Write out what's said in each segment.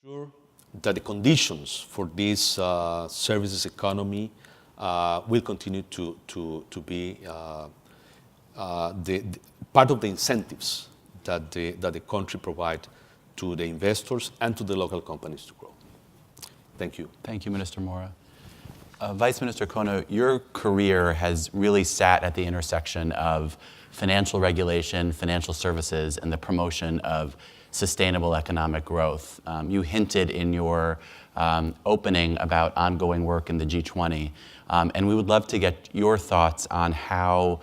Sure that the conditions for this services economy will continue to be the part of the incentives that the country provide to the investors and to the local companies to grow. Thank you. Thank you, Minister Mora. Vice Minister Kono, your career has really sat at the intersection of financial regulation, financial services, and the promotion of sustainable economic growth. You hinted in your opening about ongoing work in the G20, and we would love to get your thoughts on how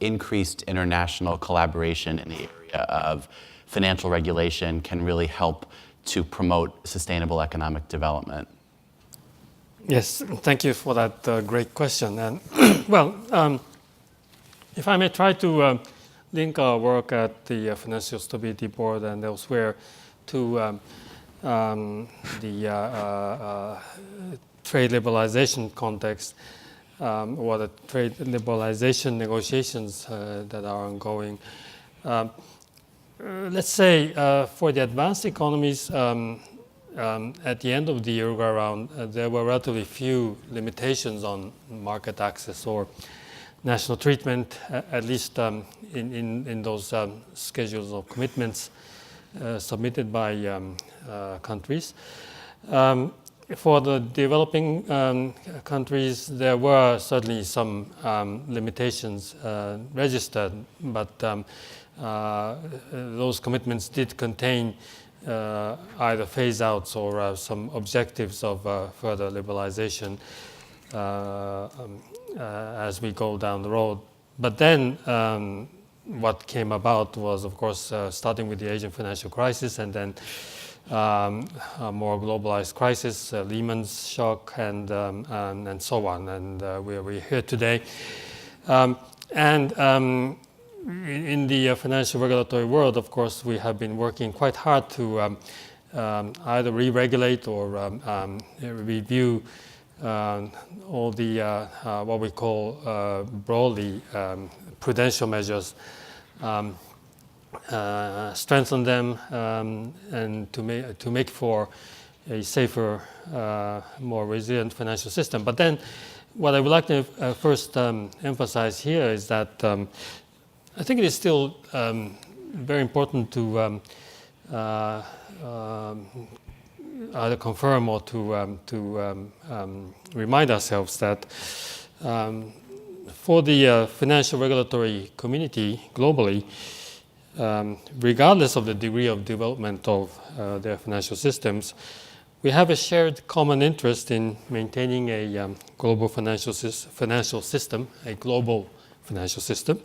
increased international collaboration in the area of financial regulation can really help to promote sustainable economic development. Yes, thank you for that great question. And well, if I may try to link our work at the Financial Stability Board and elsewhere to the trade liberalization context or the trade liberalization negotiations that are ongoing. Let's say for the advanced economies, at the end of the Uruguay round, there were relatively few limitations on market access or national treatment, at least in those schedules of commitments submitted by countries. For the developing countries, there were certainly some limitations registered, but those commitments did contain either phase-outs or some objectives of further liberalization as we go down the road. But then what came about was, of course, starting with the Asian financial crisis and then a more globalized crisis, Lehman's shock, and so on. And we're here today. In the financial regulatory world, of course, we have been working quite hard to either re-regulate or review all the what we call broadly prudential measures, strengthen them, and to make for a safer, more resilient financial system. But then, what I would like to first emphasize here is that I think it is still very important to either confirm or to remind ourselves that for the financial regulatory community globally, regardless of the degree of development of their financial systems, we have a shared common interest in maintaining a global financial system, a global financial system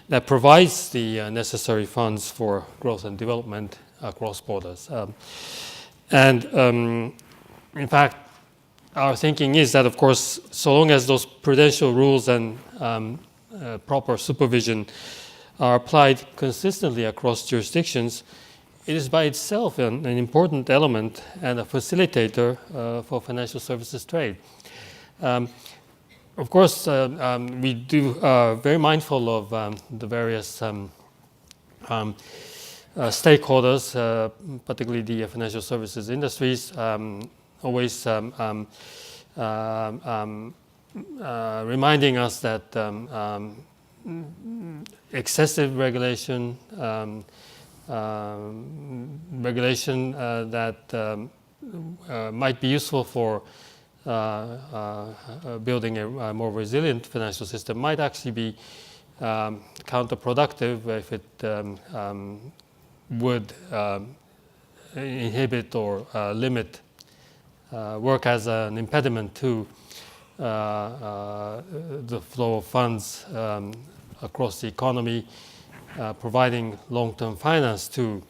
that provides the necessary funds for growth and development across borders. In fact, our thinking is that, of course, so long as those prudential rules and proper supervision are applied consistently across jurisdictions, it is by itself an important element and a facilitator for financial services trade. Of course, we do very mindful of the various stakeholders, particularly the financial services industries, always reminding us that excessive regulation, that might be useful for building a more resilient financial system might actually be counterproductive if it would inhibit or limit, work as an impediment to the flow of funds across the economy, providing long-term finance to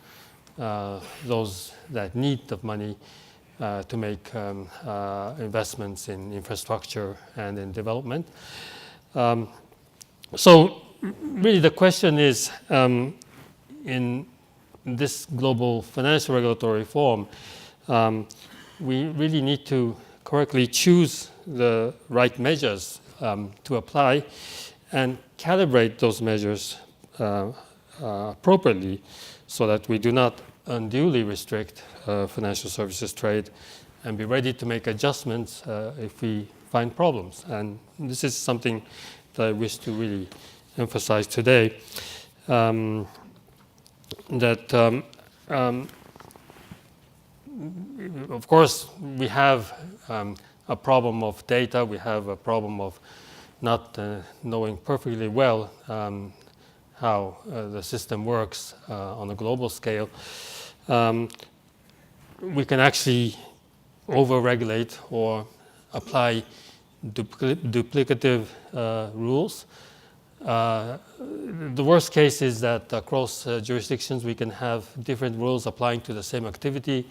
those that need the money to make investments in infrastructure and in development. So really the question is, in this global financial regulatory reform, we really need to correctly choose the right measures to apply and calibrate those measures appropriately so that we do not unduly restrict financial services trade and be ready to make adjustments if we find problems. And this is something that I wish to really emphasize today, of course, we have a problem of data. We have a problem of not knowing perfectly well how the system works on a global scale. We can actually over-regulate or apply duplicative rules. The worst case is that across jurisdictions we can have different rules applying to the same activity,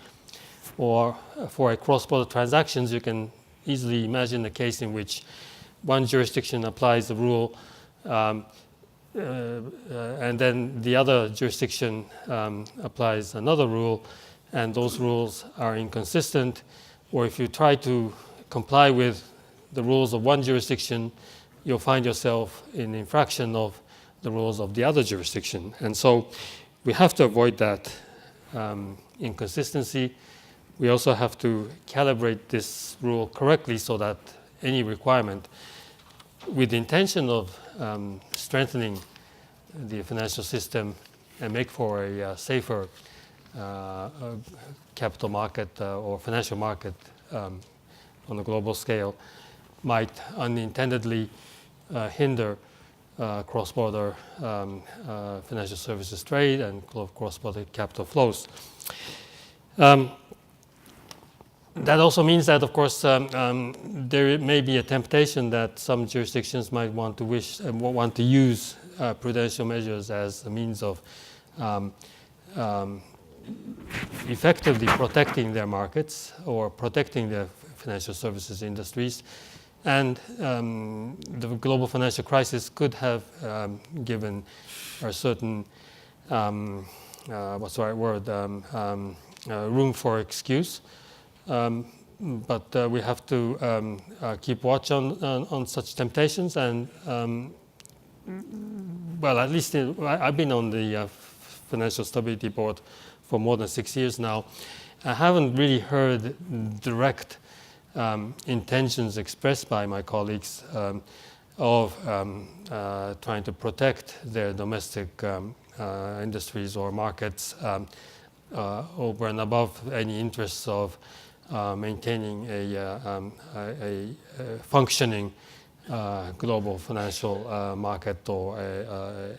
or for a cross-border transactions you can easily imagine a case in which one jurisdiction applies the rule and then the other jurisdiction applies another rule, and those rules are inconsistent, or if you try to comply with the rules of one jurisdiction, you'll find yourself in infraction of the rules of the other jurisdiction. And so we have to avoid that inconsistency. We also have to calibrate this rule correctly so that any requirement with the intention of strengthening the financial system and make for a safer capital market or financial market on a global scale might unintendedly hinder cross-border financial services trade and cross-border capital flows. That also means that, of course, there may be a temptation that some jurisdictions might want to use prudential measures as a means of effectively protecting their markets or protecting their financial services industries. And the global financial crisis could have given a certain, what's the right word, room for excuse. But we have to keep watch on such temptations. And, well, at least I've been on the Financial Stability Board for more than 6 years now. I haven't really heard direct intentions expressed by my colleagues of trying to protect their domestic industries or markets over and above any interests of maintaining a functioning global financial market or a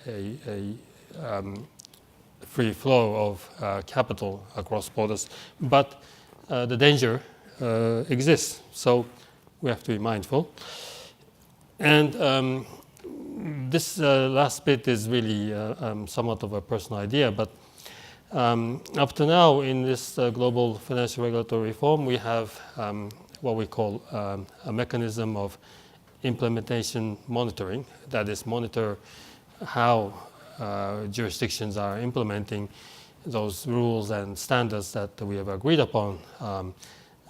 free flow of capital across borders. But the danger exists, so we have to be mindful. And this last bit is really somewhat of a personal idea, but up to now in this global financial regulatory reform, we have what we call a mechanism of implementation monitoring, that is, monitor how jurisdictions are implementing those rules and standards that we have agreed upon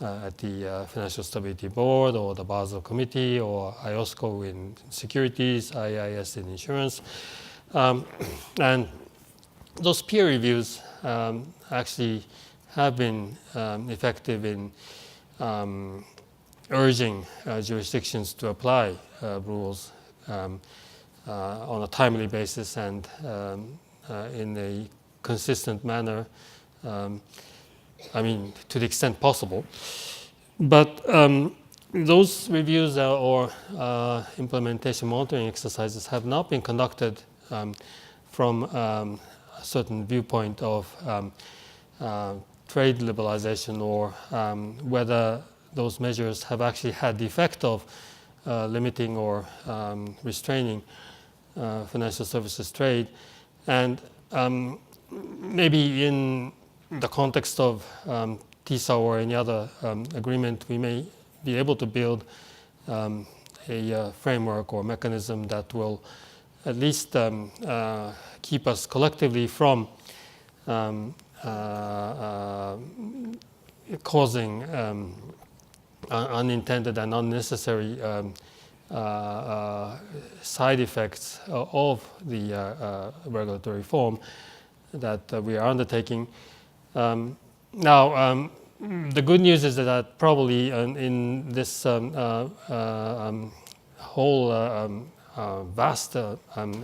at the Financial Stability Board or the Basel Committee or IOSCO in securities, IIS in insurance. And those peer reviews actually have been effective in urging jurisdictions to apply rules on a timely basis and in a consistent manner, I mean, to the extent possible. But those reviews or implementation monitoring exercises have not been conducted from a certain viewpoint of trade liberalization or whether those measures have actually had the effect of limiting or restraining financial services trade. And maybe in the context of TISA or any other agreement, we may be able to build a framework or mechanism that will at least keep us collectively from causing unintended and unnecessary side effects of the regulatory reform that we are undertaking. Now, the good news is that probably in this whole vast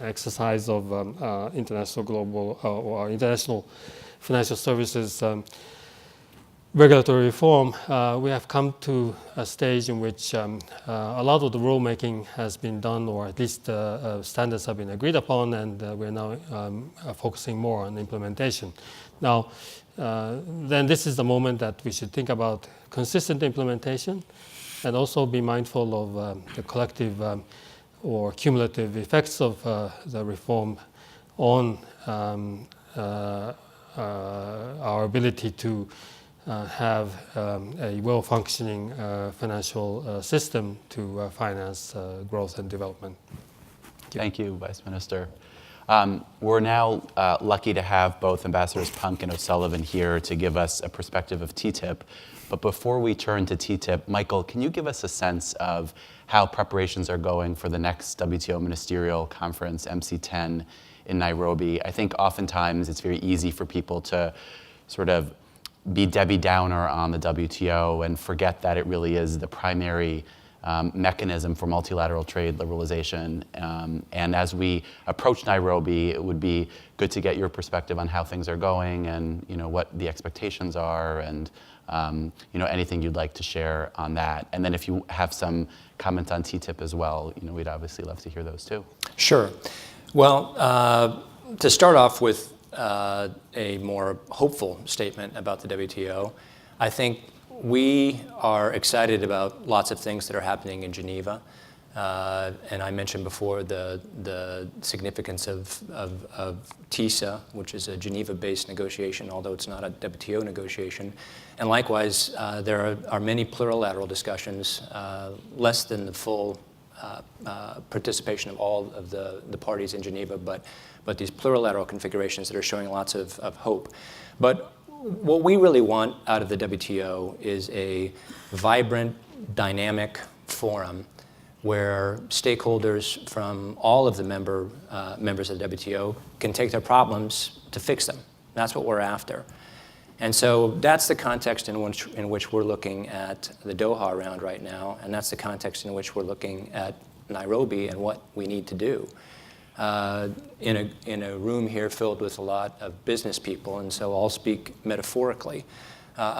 exercise of international global or international financial services regulatory reform, we have come to a stage in which a lot of the rulemaking has been done, or at least standards have been agreed upon, and we're now focusing more on implementation. Now, then this is the moment that we should think about consistent implementation and also be mindful of the collective or cumulative effects of the reform on our ability to have a well-functioning financial system to finance growth and development. Thank you, Vice Minister. We're now lucky to have both Ambassadors Punk and O'Sullivan here to give us a perspective of TTIP. But before we turn to TTIP, Michael, can you give us a sense of how preparations are going for the next WTO Ministerial Conference, MC10, in Nairobi? I think oftentimes it's very easy for people to sort of be Debbie Downer on the WTO and forget that it really is the primary mechanism for multilateral trade liberalization. And as we approach Nairobi, it would be good to get your perspective on how things are going and what the expectations are and anything you'd like to share on that. And then if you have some comments on TTIP as well, we'd obviously love to hear those too. Sure. Well, to start off with a more hopeful statement about the WTO, I think we are excited about lots of things that are happening in Geneva. And I mentioned before the significance of TISA, which is a Geneva-based negotiation, although it's not a WTO negotiation. And likewise, there are many plurilateral discussions, less than the full participation of all of the parties in Geneva, but these plurilateral configurations that are showing lots of hope. But what we really want out of the WTO is a vibrant, dynamic forum where stakeholders from all of the members of the WTO can take their problems to fix them. That's what we're after. And so that's the context in which we're looking at the Doha round right now, and that's the context in which we're looking at Nairobi and what we need to do. In a room here filled with a lot of business people, and so I'll speak metaphorically.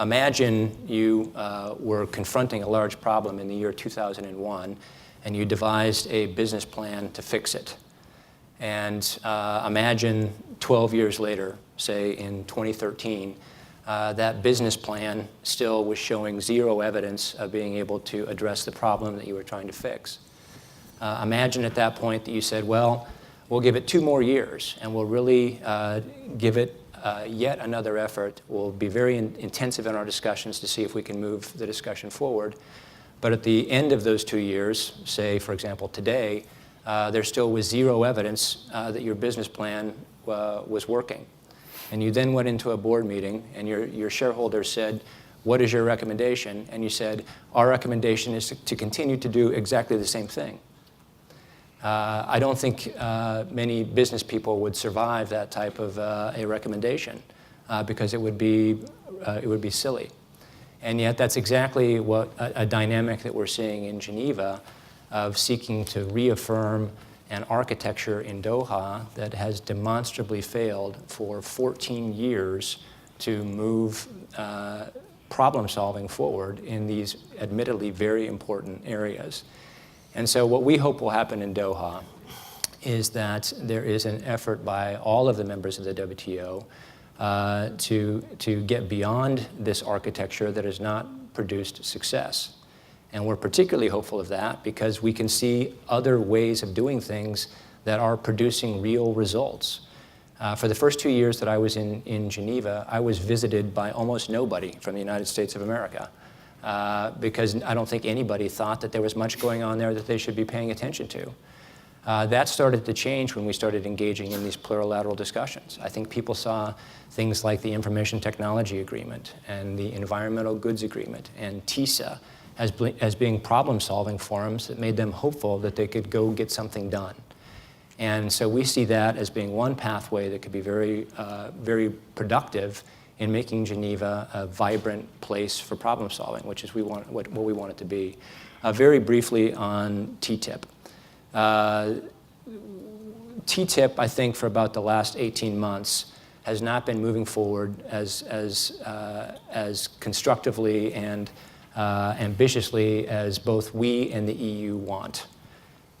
Imagine you were confronting a large problem in the year 2001, and you devised a business plan to fix it. And imagine 12 years later, say in 2013, that business plan still was showing zero evidence of being able to address the problem that you were trying to fix. Imagine at that point that you said, well, we'll give it 2 more years, and we'll really give it yet another effort. We'll be very intensive in our discussions to see if we can move the discussion forward. But at the end of those 2 years, say, for example, today, there still was zero evidence that your business plan was working. And you then went into a board meeting, and your shareholders said, what is your recommendation? And you said, our recommendation is to continue to do exactly the same thing. I don't think many business people would survive that type of a recommendation because it would be silly. And yet that's exactly what a dynamic that we're seeing in Geneva of seeking to reaffirm an architecture in Doha that has demonstrably failed for 14 years to move problem solving forward in these admittedly very important areas. And so what we hope will happen in Doha is that there is an effort by all of the members of the WTO to get beyond this architecture that has not produced success. And we're particularly hopeful of that because we can see other ways of doing things that are producing real results. For the first 2 years that I was in Geneva, I was visited by almost nobody from the United States of America. Because I don't think anybody thought that there was much going on there that they should be paying attention to. That started to change when we started engaging in these plurilateral discussions. I think people saw things like the Information Technology Agreement and the Environmental Goods Agreement and TISA as being problem-solving forums that made them hopeful that they could go get something done. And so we see that as being one pathway that could be very, very productive in making Geneva a vibrant place for problem solving, which is what we want it to be. Very briefly on TTIP. TTIP, I think, for about the last 18 months, has not been moving forward as constructively and ambitiously as both we and the EU want.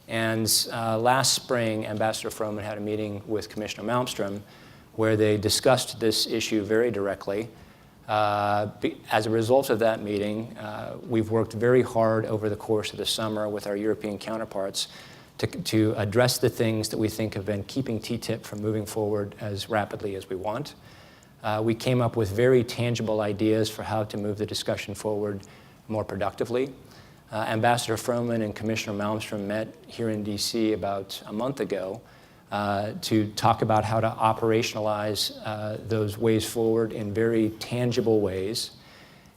And last spring, Ambassador Froman had a meeting with Commissioner Malmström where they discussed this issue very directly. As a result of that meeting, we've worked very hard over the course of the summer with our European counterparts to address the things that we think have been keeping TTIP from moving forward as rapidly as we want. We came up with very tangible ideas for how to move the discussion forward more productively. Ambassador Froman and Commissioner Malmström met here in DC about a month ago to talk about how to operationalize those ways forward in very tangible ways.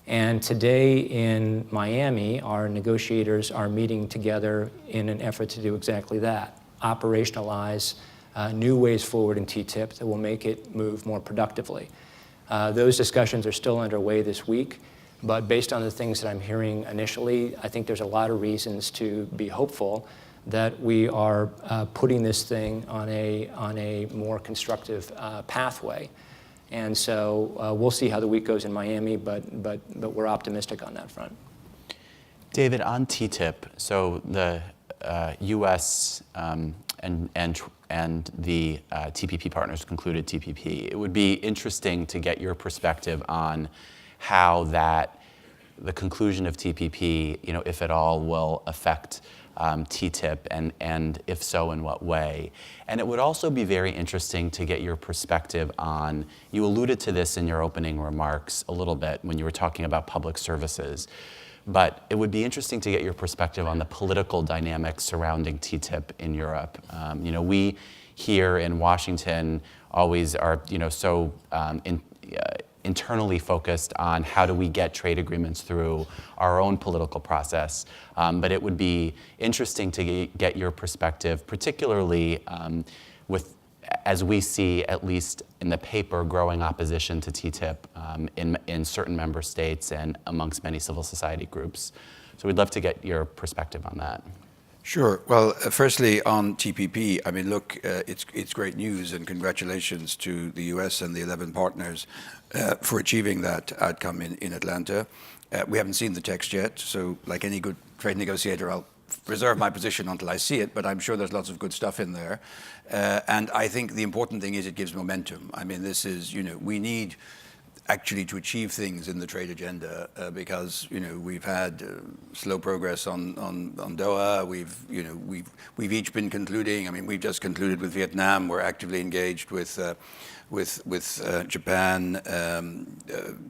And today in Miami, our negotiators are meeting together in an effort to do exactly that, operationalize new ways forward in TTIP that will make it move more productively. Those discussions are still underway this week, but based on the things that I'm hearing initially, I think there's a lot of reasons to be hopeful that we are putting this thing on a more constructive pathway. And so we'll see how the week goes in Miami, but we're optimistic on that front. David, on TTIP, so the U.S. and the TPP partners concluded TPP. It would be interesting to get your perspective on how the conclusion of TPP, if at all, will affect TTIP, and if so, in what way? And it would also be very interesting to get your perspective on, you alluded to this in your opening remarks a little bit when you were talking about public services, but it would be interesting to get your perspective on the political dynamics surrounding TTIP in Europe. We here in Washington always are, so internally focused on how do we get trade agreements through our own political process. But it would be interesting to get your perspective, particularly as we see, at least in the paper, growing opposition to TTIP in certain member states and amongst many civil society groups. So we'd love to get your perspective on that. Sure. Well, firstly, on TPP, I mean, look, it's great news, and congratulations to the US and the 11 partners for achieving that outcome in Atlanta. We haven't seen the text yet, so like any good trade negotiator, I'll reserve my position until I see it, but I'm sure there's lots of good stuff in there. And I think the important thing is it gives momentum. I mean, this is, we need actually to achieve things in the trade agenda because we've had slow progress on Doha. We've each been concluding. I mean, we've just concluded with Vietnam. We're actively engaged with Japan.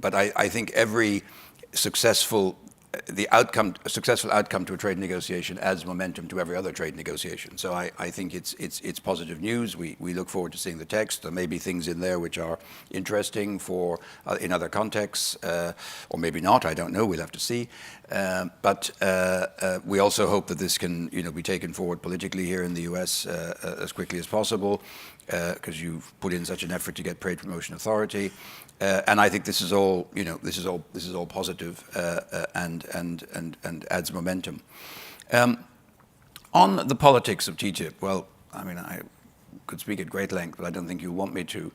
But I think every successful outcome to a trade negotiation adds momentum to every other trade negotiation. So I think it's positive news. We look forward to seeing the text. There may be things in there which are interesting for in other contexts, or maybe not. I don't know. We'll have to see. But we also hope that this can be taken forward politically here in the U.S. As quickly as possible, because you've put in such an effort to get trade promotion authority. And I think this is all, this is all positive and adds momentum. On the politics of TTIP, well, I mean, I could speak at great length, but I don't think you want me to.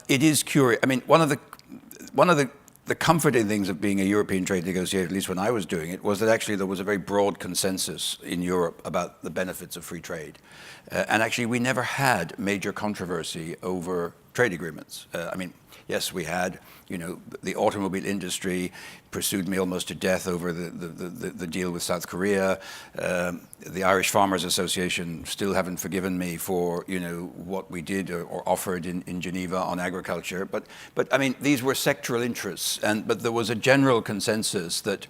It is curious. I mean, one of the comforting things of being a European trade negotiator, at least when I was doing it, was that actually there was a very broad consensus in Europe about the benefits of free trade. And actually, we never had major controversy over trade agreements. I mean, yes, we had, the automobile industry pursued me almost to death over the deal with South Korea. The Irish Farmers Association still haven't forgiven me for, what we did or offered in Geneva on agriculture. But I mean, these were sectoral interests, but there was a general consensus that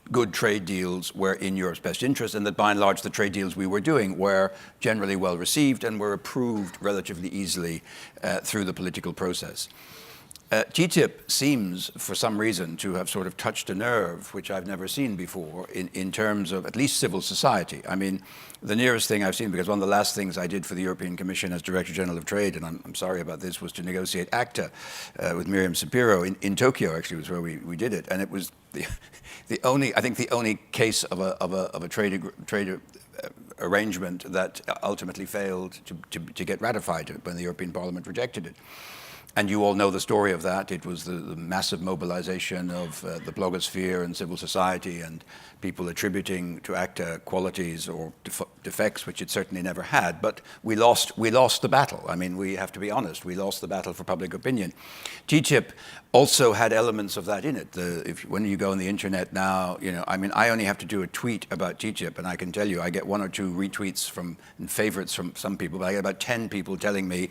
good trade deals were in Europe's best interest, and that by and large the trade deals we were doing were generally well received and were approved relatively easily through the political process. TTIP seems, for some reason, to have sort of touched a nerve, which I've never seen before, in terms of at least civil society. I mean, the nearest thing I've seen, because one of the last things I did for the European Commission as Director General of Trade, and I'm sorry about this, was to negotiate ACTA with Miriam Sapiro in Tokyo, actually, was where we did it. And it was the only case of a trade arrangement that ultimately failed to get ratified when the European Parliament rejected it. And you all know the story of that. It was the massive mobilization of the blogosphere and civil society and people attributing to ACTA qualities or defects which it certainly never had. But we lost the battle. I mean, we have to be honest. We lost the battle for public opinion. TTIP also had elements of that in it. When you go on the internet now, I mean, I only have to do a tweet about TTIP, and I can tell you, I get 1 or 2 retweets and favorites from some people, but I get about 10 people telling me,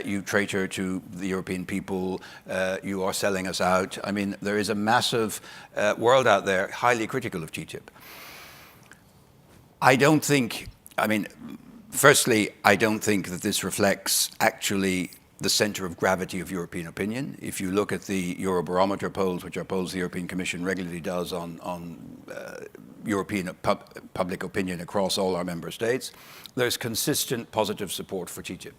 you traitor to the European people, you are selling us out. I mean, there is a massive world out there highly critical of TTIP. Firstly, I don't think that this reflects actually the center of gravity of European opinion. If you look at the Eurobarometer polls, which are polls the European Commission regularly does on European public opinion across all our member states, there's consistent positive support for TTIP.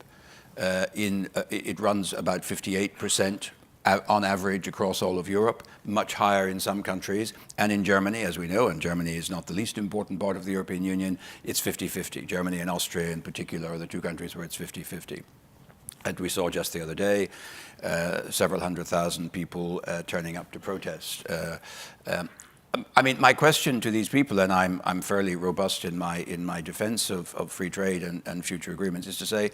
It runs about 58% on average across all of Europe, much higher in some countries. And in Germany, as we know, and Germany is not the least important part of the European Union, it's 50-50. Germany and Austria in particular are the 2 countries where it's 50-50. And we saw just the other day several 100,000 people turning up to protest. I mean, my question to these people, and I'm fairly robust in my defense of free trade and future agreements, is to say,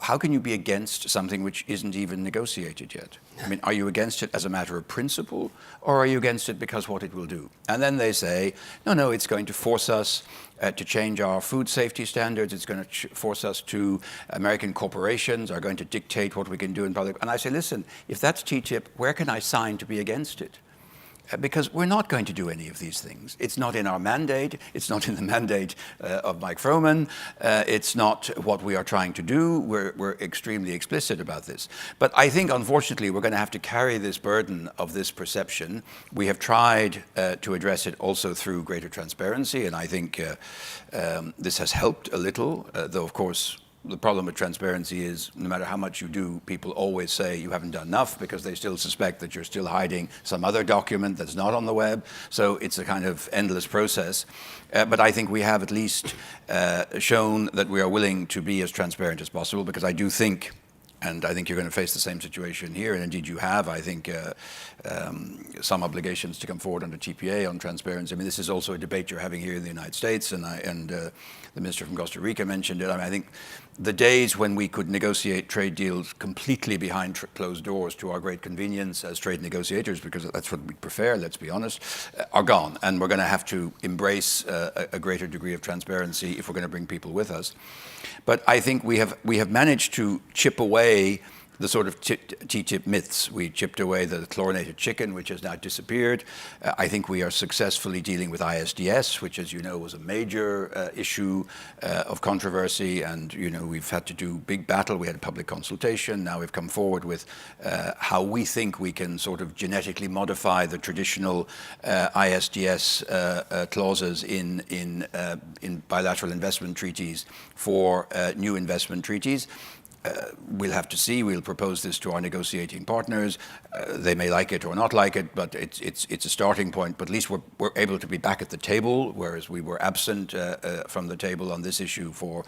how can you be against something which isn't even negotiated yet? I mean, are you against it as a matter of principle, or are you against it because what it will do? And then they say, no, it's going to force us to change our food safety standards. It's going to force us to, American corporations are going to dictate what we can do in public. And I say, listen, if that's TTIP, where can I sign to be against it? Because we're not going to do any of these things. It's not in our mandate. It's not in the mandate of Mike Froman. It's not what we are trying to do. We're extremely explicit about this. But I think, unfortunately, we're going to have to carry this burden of this perception. We have tried to address it also through greater transparency, and I think this has helped a little, though, of course, the problem with transparency is no matter how much you do, people always say you haven't done enough because they still suspect that you're still hiding some other document that's not on the web. So it's a kind of endless process. But I think we have at least shown that we are willing to be as transparent as possible, because I do think, and I think you're going to face the same situation here, and indeed you have, I think, some obligations to come forward under TPA on transparency. I mean, this is also a debate you're having here in the United States, and the minister from Costa Rica mentioned it. I mean, I think the days when we could negotiate trade deals completely behind closed doors to our great convenience as trade negotiators, because that's what we prefer, let's be honest, are gone. And we're going to have to embrace a greater degree of transparency if we're going to bring people with us. But I think we have managed to chip away the sort of TTIP myths. We chipped away the chlorinated chicken, which has now disappeared. I think we are successfully dealing with ISDS, which, as you know, was a major issue of controversy. And, we've had to do big battle. We had a public consultation. Now we've come forward with how we think we can sort of genetically modify the traditional ISDS clauses in bilateral investment treaties for new investment treaties. We'll have to see. We'll propose this to our negotiating partners. They may like it or not like it, but it's a starting point. But at least we're able to be back at the table, whereas we were absent from the table on this issue for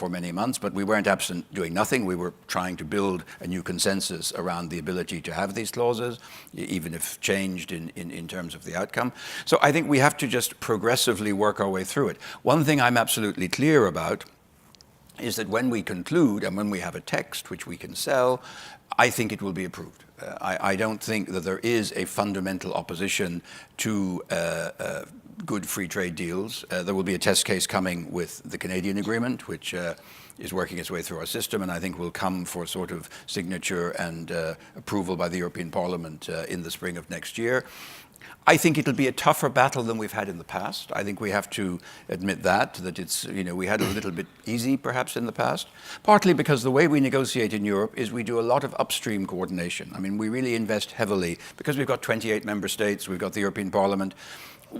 many months. But we weren't absent doing nothing. We were trying to build a new consensus around the ability to have these clauses, even if changed in terms of the outcome. So I think we have to just progressively work our way through it. One thing I'm absolutely clear about is that when we conclude and when we have a text which we can sell, I think it will be approved. I don't think that there is a fundamental opposition to good free trade deals. There will be a test case coming with the Canadian agreement, which is working its way through our system, and I think will come for sort of signature and approval by the European Parliament in the spring of next year. I think it'll be a tougher battle than we've had in the past. I think we have to admit that it's, we had a little bit easy perhaps in the past, partly because the way we negotiate in Europe is we do a lot of upstream coordination. I mean, we really invest heavily because we've got 28 member states, we've got the European Parliament.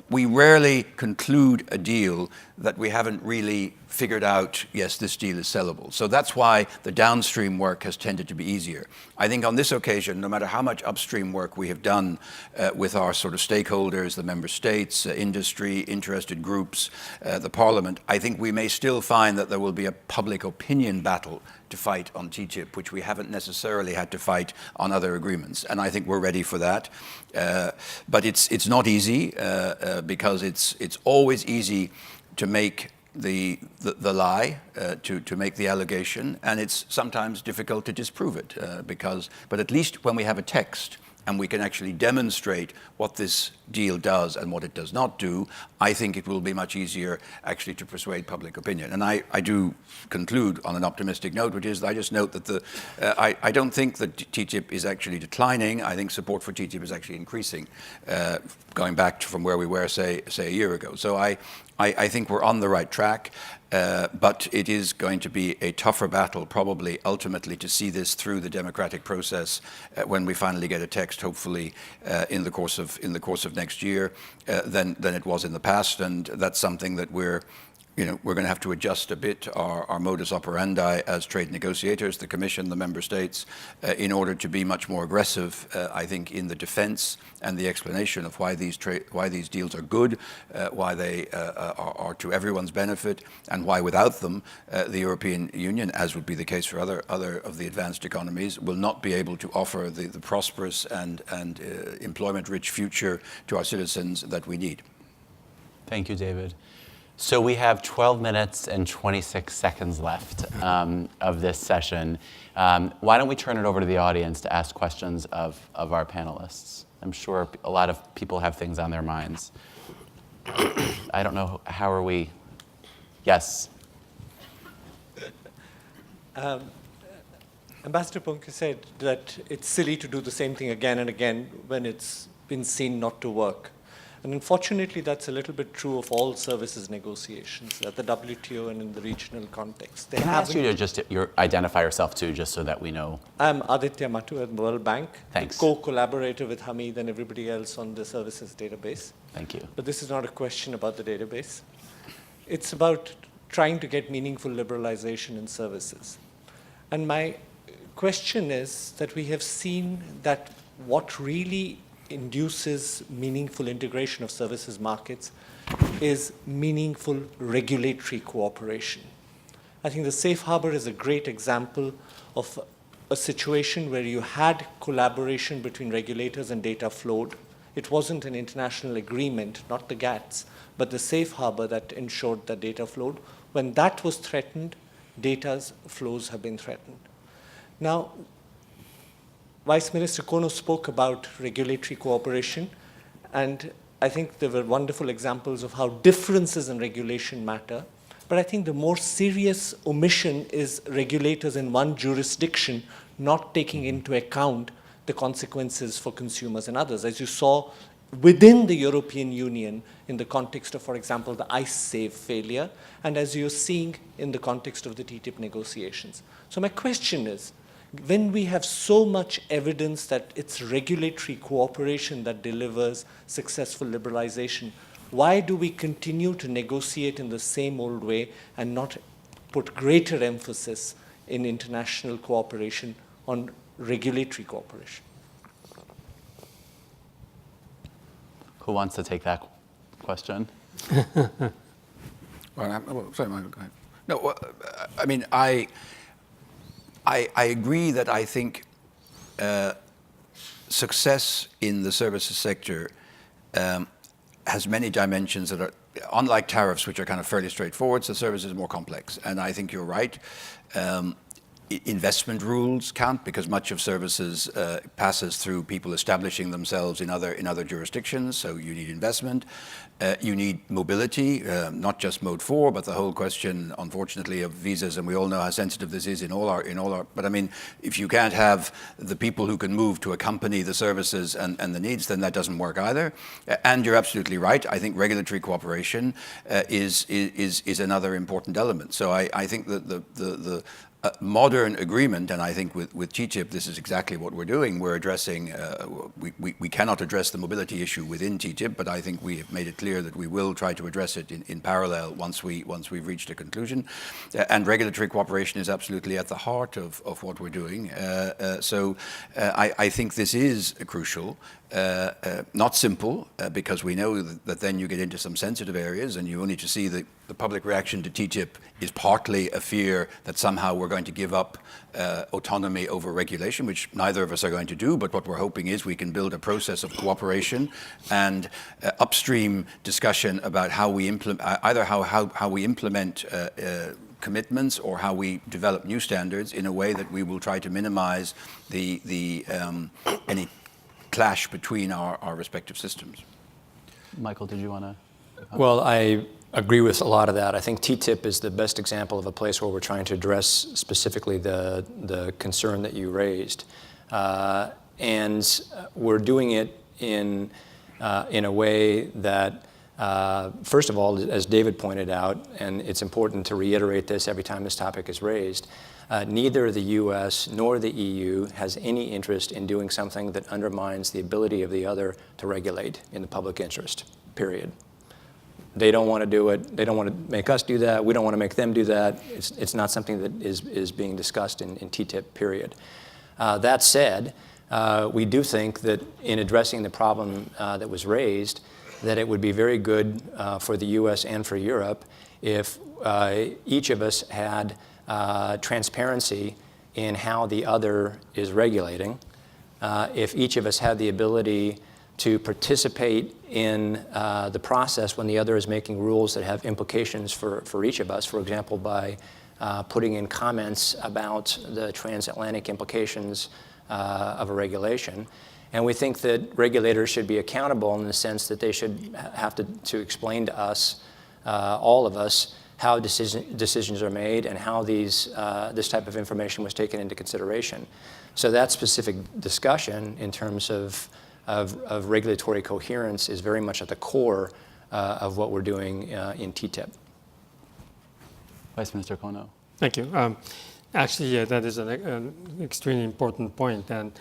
We rarely conclude a deal that we haven't really figured out, yes, this deal is sellable. So that's why the downstream work has tended to be easier. I think on this occasion, no matter how much upstream work we have done with our sort of stakeholders, the member states, industry, interested groups, the Parliament, I think we may still find that there will be a public opinion battle to fight on TTIP, which we haven't necessarily had to fight on other agreements. And I think we're ready for that. But it's not easy because it's always easy to make the lie, to make the allegation, and it's sometimes difficult to disprove it but at least when we have a text and we can actually demonstrate what this deal does and what it does not do, I think it will be much easier actually to persuade public opinion. And I do conclude on an optimistic note, which is I just note that I don't think that TTIP is actually declining. I think support for TTIP is actually increasing, going back from where we were, say a year ago. So I think we're on the right track. But it is going to be a tougher battle, probably ultimately, to see this through the democratic process when we finally get a text, hopefully in the course of next year, than it was in the past, and that's something that we're going to have to adjust a bit our modus operandi as trade negotiators, the Commission, the member states, in order to be much more aggressive, I think, in the defense and the explanation of why these deals are good, why they are to everyone's benefit, and why without them, the European Union, as would be the case for other of the advanced economies, will not be able to offer the prosperous and employment-rich future to our citizens that we need. Thank you, David. So we have 12 minutes and 26 seconds left of this session. Why don't we turn it over to the audience to ask questions of our panelists? I'm sure a lot of people have things on their minds. I don't know, how are we? Yes. Ambassador Punke said that it's silly to do the same thing again and again when it's been seen not to work. And unfortunately, that's a little bit true of all services negotiations at the WTO and in the regional context. Can I ask you to just identify yourself too, just so that we know? I'm Aditya Matu at World Bank, Thanks. co-collaborator with Hamid and everybody else on the services database. Thank you. But this is not a question about the database. It's about trying to get meaningful liberalization in services. And my question is that we have seen that what really induces meaningful integration of services markets is meaningful regulatory cooperation. I think the safe harbor is a great example of a situation where you had collaboration between regulators and data flowed. It wasn't an international agreement, not the GATS, but the safe harbor that ensured that data flowed. When that was threatened, data's flows have been threatened. Now, Vice Minister Kono spoke about regulatory cooperation, and I think there were wonderful examples of how differences in regulation matter. But I think the more serious omission is regulators in one jurisdiction not taking into account the consequences for consumers and others. As you saw within the European Union in the context of, for example, the ICE failure, and as you're seeing in the context of the TTIP negotiations. So my question is, when we have so much evidence that it's regulatory cooperation that delivers successful liberalization, why do we continue to negotiate in the same old way and not put greater emphasis in international cooperation on regulatory cooperation? Who wants to take that question? Sorry, Michael, go ahead. No, I mean, I agree that I think success in the services sector has many dimensions that are, unlike tariffs, which are kind of fairly straightforward, so services is more complex. And I think you're right. investment rules count, because much of services passes through people establishing themselves in other jurisdictions. So you need investment, you need mobility, not just mode 4, but the whole question, unfortunately, of visas. And we all know how sensitive this is in all our. But I mean, if you can't have the people who can move to accompany the services and the needs, then that doesn't work either. And you're absolutely right. I think regulatory cooperation is another important element. So I think that the modern agreement, and I think with TTIP, this is exactly what we're doing. We're addressing, we cannot address the mobility issue within TTIP, but I think we have made it clear that we will try to address it in parallel once we've reached a conclusion. And regulatory cooperation is absolutely at the heart of what we're doing. So I think this is crucial. Not simple, because we know that then you get into some sensitive areas, and you only to see the public reaction to TTIP is partly a fear that somehow we're going to give up autonomy over regulation, which neither of us are going to do. But what we're hoping is we can build a process of cooperation and upstream discussion about how we implement, either how we implement commitments or how we develop new standards in a way that we will try to minimize any clash between our respective systems. Michael, did you want to? Well, I agree with a lot of that. I think TTIP is the best example of a place where we're trying to address specifically the concern that you raised. And we're doing it in a way that, first of all, as David pointed out, and it's important to reiterate this every time this topic is raised, neither the U.S. nor the EU has any interest in doing something that undermines the ability of the other to regulate in the public interest, period. They don't want to do it. They don't want to make us do that. We don't want to make them do that. It's not something that is being discussed in TTIP, period. That said, we do think that in addressing the problem that was raised, that it would be very good for the U.S. and for Europe if each of us had transparency in how the other is regulating, if each of us had the ability to participate in the process when the other is making rules that have implications for each of us, for example, by putting in comments about the transatlantic implications of a regulation. And we think that regulators should be accountable in the sense that they should have to explain to us, all of us, how decisions are made and how this type of information was taken into consideration. So that specific discussion in terms of regulatory coherence is very much at the core of what we're doing in TTIP. Vice Minister Kono. Thank you. Actually, that is an extremely important point. And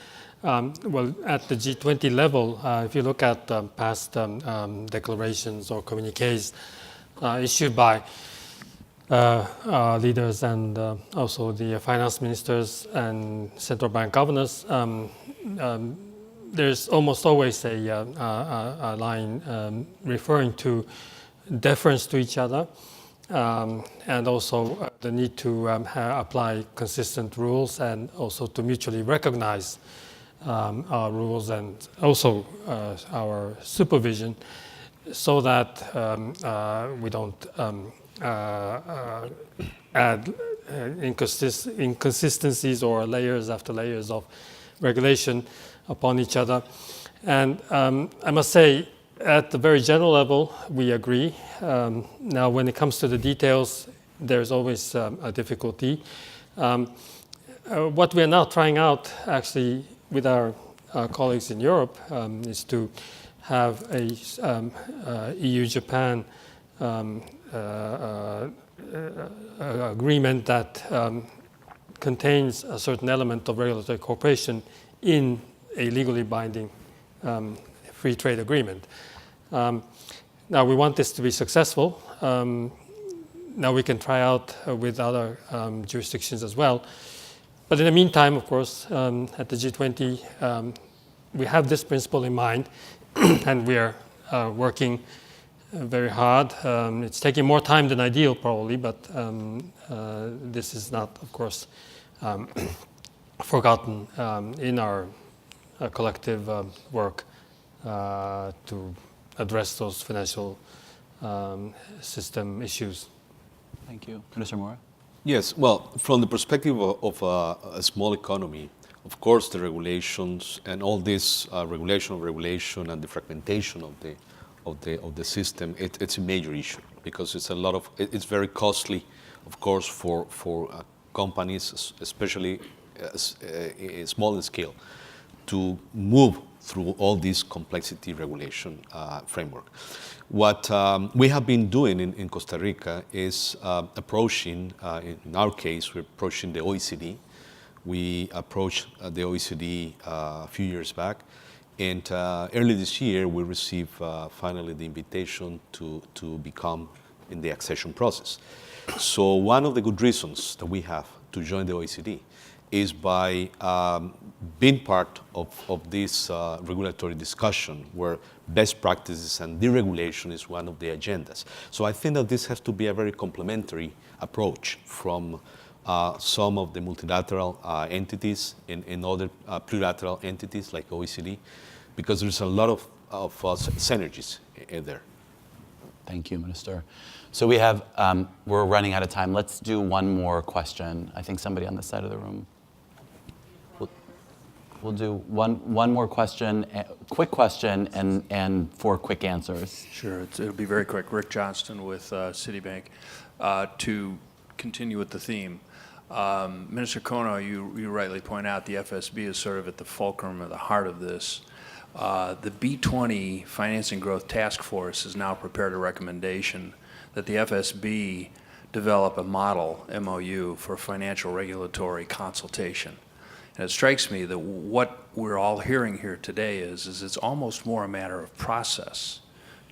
well, at the G20 level, if you look at past declarations or communiques issued by leaders and also the finance ministers and central bank governors, there's almost always a line referring to deference to each other, and also the need to apply consistent rules and also to mutually recognize our rules and also our supervision, so that we don't add inconsistencies or layers after layers of regulation upon each other. And I must say, at the very general level, we agree. Now, when it comes to the details, there's always a difficulty. What we are now trying out, actually, with our colleagues in Europe, is to have a EU-Japan agreement that contains a certain element of regulatory cooperation in a legally binding free trade agreement. Now, we want this to be successful. Now we can try out with other jurisdictions as well. But in the meantime, of course, at the G20, we have this principle in mind, and we are working very hard. It's taking more time than ideal, probably, but this is not, of course, forgotten in our collective work to address those financial system issues. Thank you. Minister Mora? Yes, well, from the perspective of a small economy, of course, the regulations and all this regulation and the fragmentation of the system, it's a major issue because it's very costly, of course, for companies, especially small in scale, to move through all this complexity regulation framework. What we have been doing in Costa Rica is approaching, in our case, we're approaching the OECD. We approached the OECD a few years back, and early this year we received finally the invitation to become in the accession process. So one of the good reasons that we have to join the OECD is by being part of this regulatory discussion where best practices and deregulation is one of the agendas. So I think that this has to be a very complementary approach from some of the multilateral entities and other plurilateral entities like OECD, because there's a lot of synergies in there. Thank you, Minister. So we have, we're running out of time. Let's do one more question. I think somebody on this side of the room. We'll do one more question, quick question, and 4 quick answers. Sure, it'll be very quick. Rick Johnston with Citibank. To continue with the theme, Minister Kono, you rightly point out the FSB is sort of at the fulcrum or the heart of this. The B20 Financing Growth Task Force has now prepared a recommendation that the FSB develop a model, MOU, for financial regulatory consultation. And it strikes me that what we're all hearing here today is it's almost more a matter of process,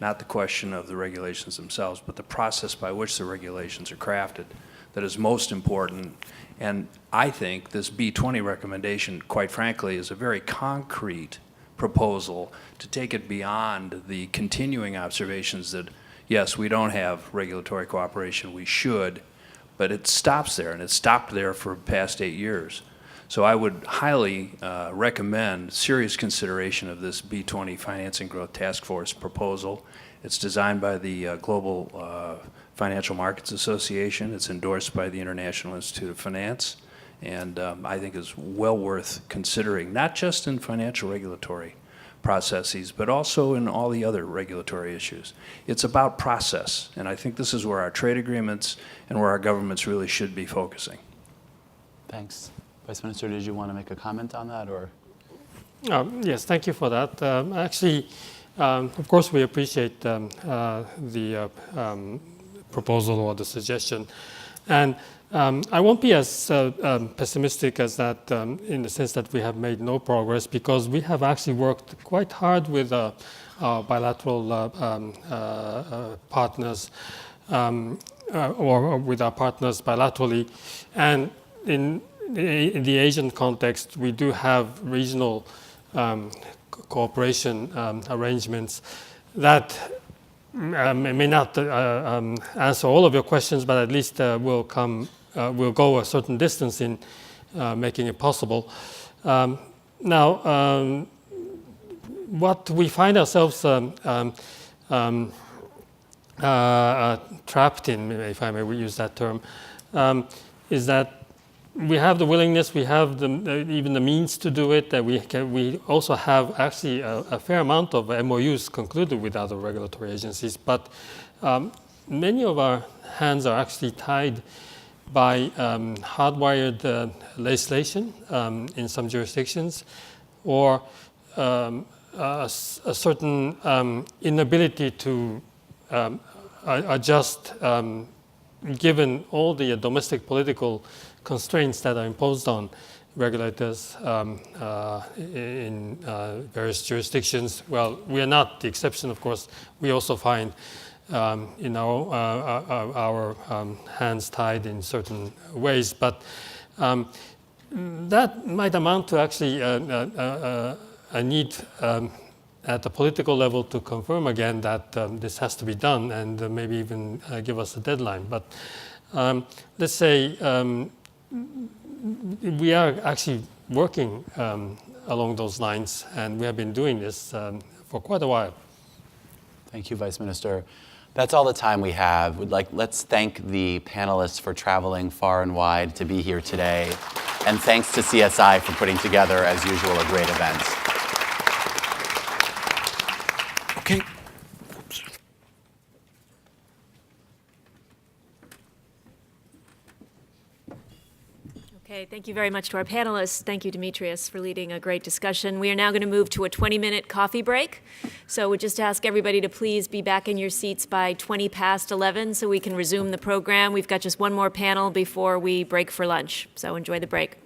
not the question of the regulations themselves, but the process by which the regulations are crafted that is most important. And I think this B20 recommendation, quite frankly, is a very concrete proposal to take it beyond the continuing observations that, yes, we don't have regulatory cooperation, we should, but it stops there, and it's stopped there for the past 8 years. So I would highly recommend serious consideration of this B20 Financing Growth Task Force proposal. It's designed by the Global Financial Markets Association. It's endorsed by the International Institute of Finance, and I think is well worth considering, not just in financial regulatory processes, but also in all the other regulatory issues. It's about process, and I think this is where our trade agreements and where our governments really should be focusing. Thanks. Vice Minister, did you want to make a comment on that, or? Yes, thank you for that. Actually, of course, we appreciate the proposal or the suggestion. And I won't be as pessimistic as that in the sense that we have made no progress, because we have actually worked quite hard with our bilateral partners or with our partners bilaterally. And in the Asian context, we do have regional cooperation arrangements that may not answer all of your questions, but at least will go a certain distance in making it possible. Now, what we find ourselves trapped in, if I may use that term, is that we have the willingness, we have even the means to do it. We also have actually a fair amount of MOUs concluded with other regulatory agencies, but many of our hands are actually tied by hardwired legislation in some jurisdictions, or a certain inability to adjust given all the domestic political constraints that are imposed on regulators in various jurisdictions. Well, we are not the exception, of course. We also find our hands tied in certain ways, but that might amount to actually a need at the political level to confirm again that this has to be done, and maybe even give us a deadline. But let's say we are actually working along those lines, and we have been doing this for quite a while. Thank you, Vice Minister. That's all the time we have. Let's thank the panelists for traveling far and wide to be here today. And thanks to CSI for putting together, as usual, a great event. Okay. Okay, thank you very much to our panelists. Thank you, Demetrios, for leading a great discussion. We are now going to move to a 20-minute coffee break. So we just ask everybody to please be back in your seats by 11:20 so we can resume the program. We've got just one more panel before we break for lunch. So enjoy the break.